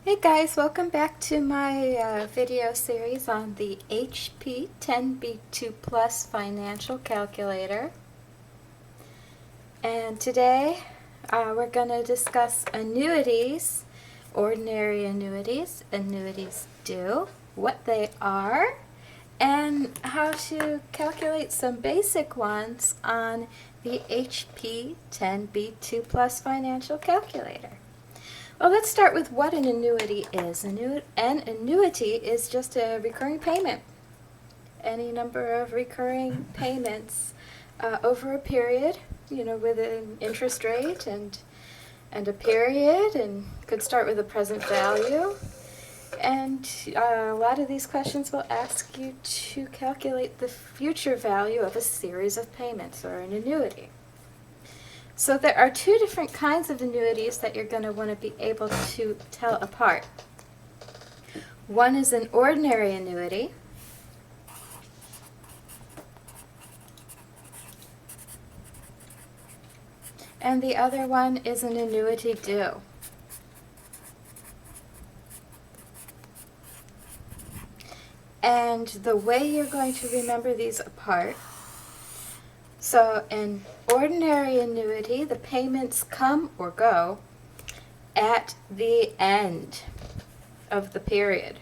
Hey guys, welcome back to my video series on the HP 10B2 Plus Financial Calculator. And today we're going to discuss annuities, ordinary annuities, annuities due, what they are, and how to calculate some basic ones on the HP 10B2 Plus Financial Calculator. Well, let's start with what an annuity is. An annuity is just a recurring payment. Any number of recurring payments over a period, with an interest rate and a period, and could start with a present value. And a lot of these questions will ask you to calculate the future value of a series of payments or an annuity. So there are two different kinds of annuities that you're going to want to be able to tell apart. One is an ordinary annuity, and the other one is an annuity due. And the way you're going to remember these apart, so an ordinary annuity, the payments come or go at the end of the period.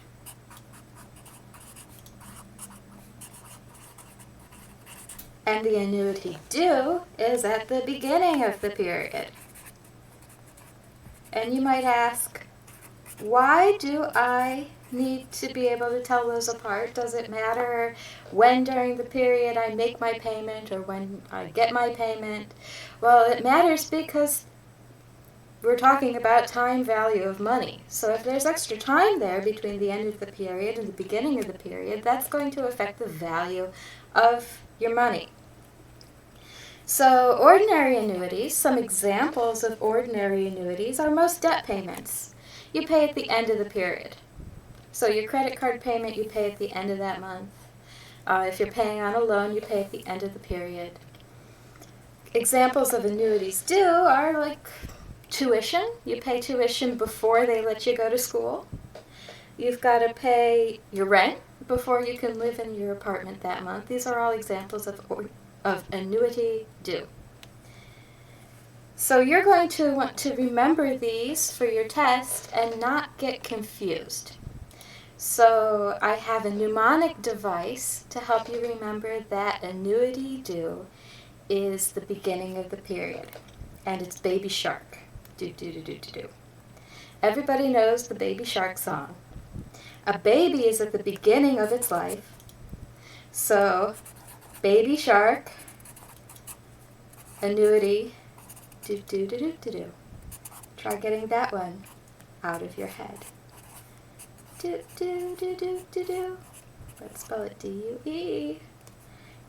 And the annuity due is at the beginning of the period. And you might ask, why do I need to be able to tell those apart? Does it matter when during the period I make my payment or when I get my payment? Well, it matters because we're talking about time value of money. So if there's extra time there between the end of the period and the beginning of the period, that's going to affect the value of your money. So ordinary annuities, some examples of ordinary annuities are most debt payments. You pay at the end of the period. So your credit card payment, you pay at the end of that month. If you're paying on a loan, you pay at the end of the period. Examples of annuities due are like tuition. You pay tuition before they let you go to school. You've got to pay your rent before you can live in your apartment that month. These are all examples of annuity due. So you're going to want to remember these for your test and not get confused. So I have a mnemonic device to help you remember that annuity due is the beginning of the period. And it's Baby Shark. Do, do, do, do, do, do. Everybody knows the Baby Shark song. A baby is at the beginning of its life. So Baby Shark, annuity, do, do, do, do, do, do. Try getting that one out of your head. Do, do, do, do, do, do. Let's spell it D-U-E.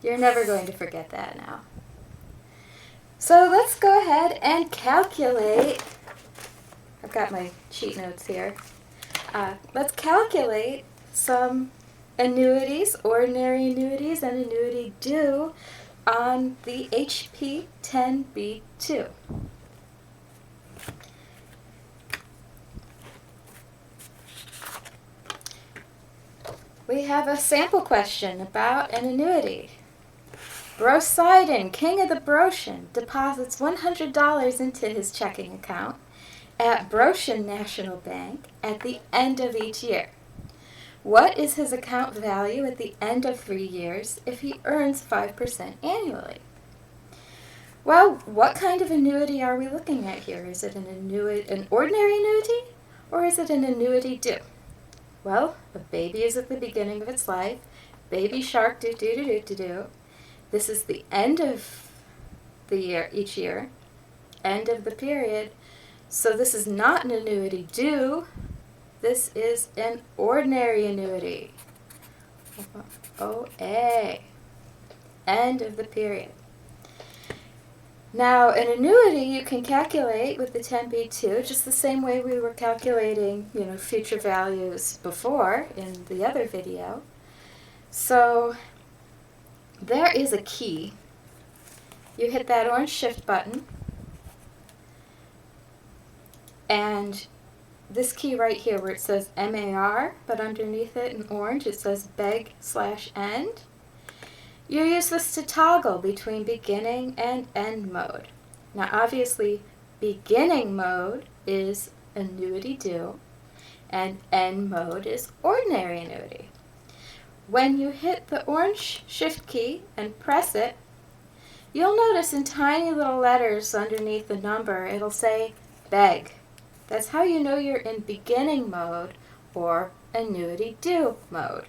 You're never going to forget that now. So let's go ahead and calculate. I've got my sheet notes here. Let's calculate some annuities, ordinary annuities, and annuity due on the HP 10B2. We have a sample question about an annuity. Brosidon, king of the Broshan, deposits $100 into his checking account at Broshan National Bank at the end of each year. What is his account value at the end of 3 years if he earns 5% annually? Well, what kind of annuity are we looking at here? Is it an ordinary annuity, or is it an annuity due? Well, a baby is at the beginning of its life. Baby shark, do do do do do do. This is the end of the year, each year, end of the period. So this is not an annuity due. This is an ordinary annuity. OA. End of the period. Now, an annuity you can calculate with the 10B2 just the same way we were calculating, future values before in the other video. So there is a key. You hit that orange shift button, and this key right here where it says MAR, but underneath it in orange it says beg/end. You use this to toggle between beginning and end mode. Now obviously beginning mode is annuity due and end mode is ordinary annuity. When you hit the orange shift key and press it, you'll notice in tiny little letters underneath the number it'll say beg. That's how you know you're in beginning mode or annuity due mode.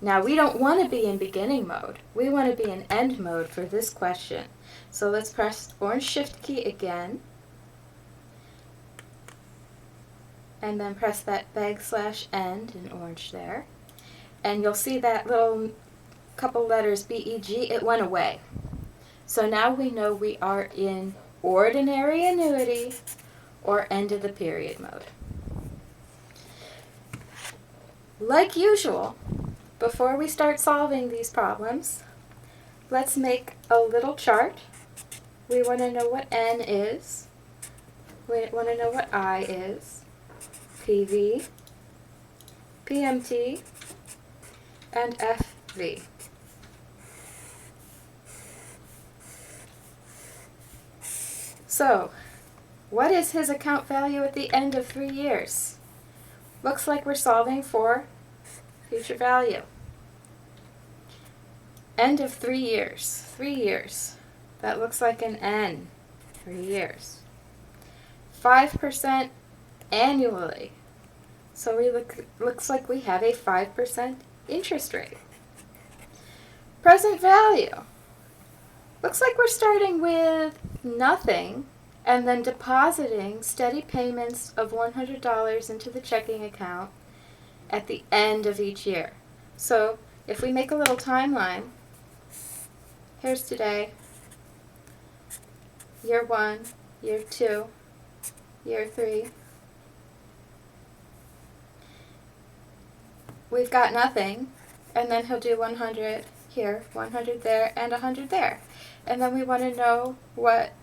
Now we don't want to be in beginning mode. We want to be in end mode for this question. So let's press orange shift key again. And then press that beg/end in orange there. And you'll see that little couple letters BEG, it went away. So now we know we are in ordinary annuity or end of the period mode. Like usual, before we start solving these problems, let's make a little chart. We want to know what N is. We want to know what I is. PV, PMT, and FV. So, what is his account value at the end of 3 years? Looks like we're solving for future value. End of 3 years. 3 years. That looks like an N. 3 years. 5% annually. So looks like we have a 5% interest rate. Present value. Looks like we're starting with nothing and then depositing steady payments of $100 into the checking account at the end of each year. So if we make a little timeline, here's today, year 1, year 2, year 3. We've got nothing, and then he'll do 100 here, 100 there, and 100 there. And then we want to know what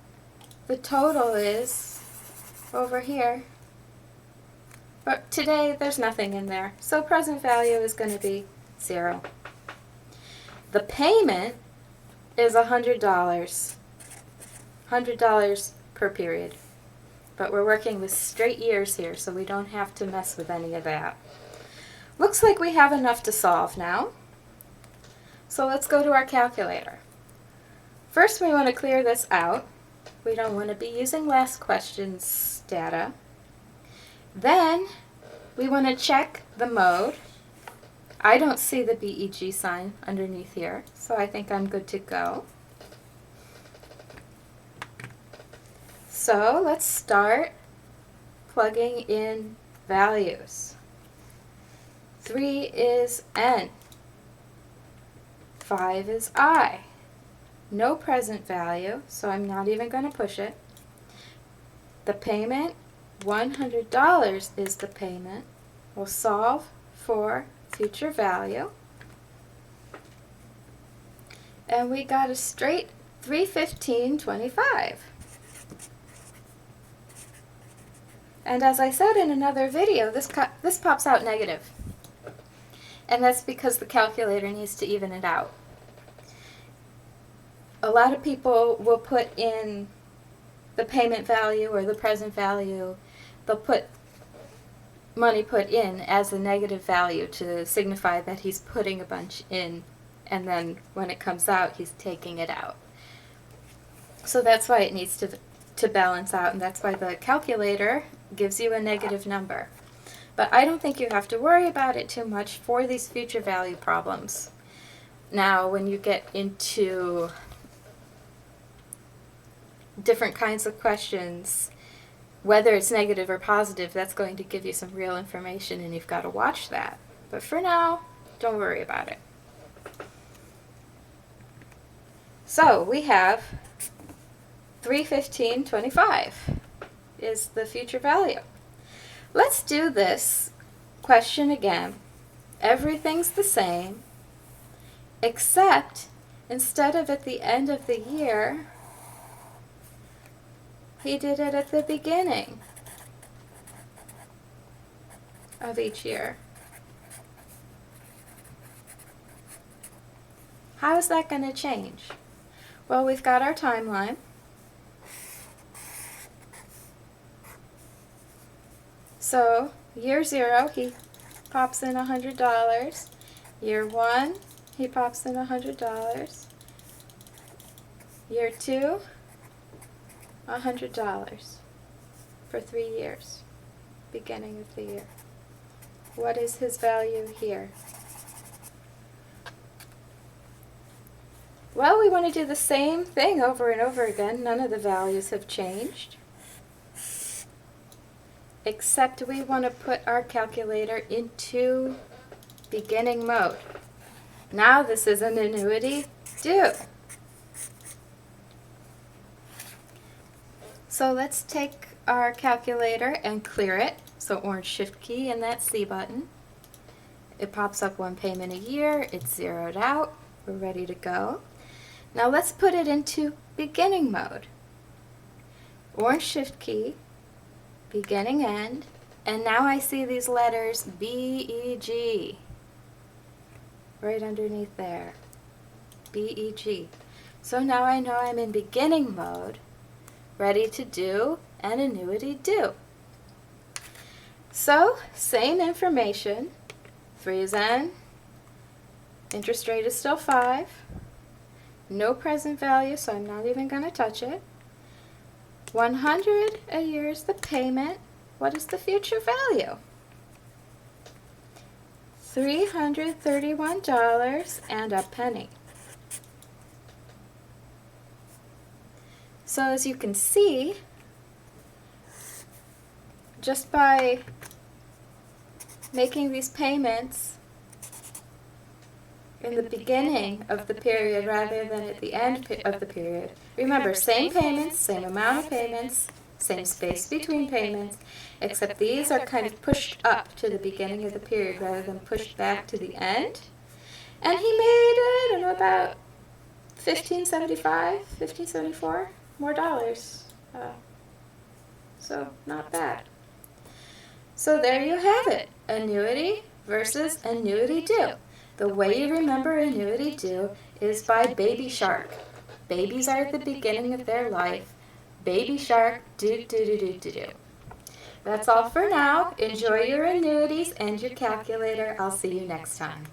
the total is over here. But today there's nothing in there, so present value is going to be 0. The payment is $100. $100 per period. But we're working with straight years here, so we don't have to mess with any of that. Looks like we have enough to solve now. So let's go to our calculator. First we want to clear this out. We don't want to be using last question's data. Then we want to check the mode. I don't see the BEG sign underneath here, so I think I'm good to go. So let's start plugging in values. 3 is N. 5 is I. No present value, so I'm not even going to push it. The payment, $100 is the payment. We'll solve for future value. And we got a straight 315.25. And as I said in another video, this pops out negative. And that's because the calculator needs to even it out. A lot of people will put in the payment value or the present value. They'll put money put in as a negative value to signify that he's putting a bunch in, and then when it comes out, he's taking it out. So that's why it needs to balance out, and that's why the calculator gives you a negative number. But I don't think you have to worry about it too much for these future value problems. Now, when you get into different kinds of questions, whether it's negative or positive, that's going to give you some real information, and you've got to watch that. But for now, don't worry about it. So we have 315.25 is the future value. Let's do this question again. Everything's the same, except instead of at the end of the year, he did it at the beginning. of each year. How is that going to change? Well, we've got our timeline. So, year 0, he pops in $100. Year 1, he pops in $100. Year 2, $100 for 3 years, beginning of the year. What is his value here? Well, we want to do the same thing over and over again. None of the values have changed. Except we want to put our calculator into beginning mode. Now this is an annuity due. So let's take our calculator and clear it. So orange shift key and that C button. It pops up 1 payment a year. It's zeroed out. We're ready to go. Now let's put it into beginning mode. Orange shift key, beginning end, and now I see these letters B, E, G right underneath there. B, E, G. So now I know I'm in beginning mode, ready to do an annuity due. So, same information. 3 is N. Interest rate is still 5. No present value, so I'm not even going to touch it. 100 a year is the payment. What is the future value? $331 and a penny. So as you can see, just by making these payments in the beginning of the period rather than at the end of the period. Remember, same payments, same amount of payments, same space between payments, except these are kind of pushed up to the beginning of the period rather than pushed back to the end. And he made, I don't know, about $1,575, $1,574 more dollars. So not bad. So there you have it, annuity versus annuity due. The way you remember annuity due is by baby shark. Babies are at the beginning of their life. Baby shark, do, do, do, do, do, do. That's all for now. Enjoy your annuities and your calculator. I'll see you next time.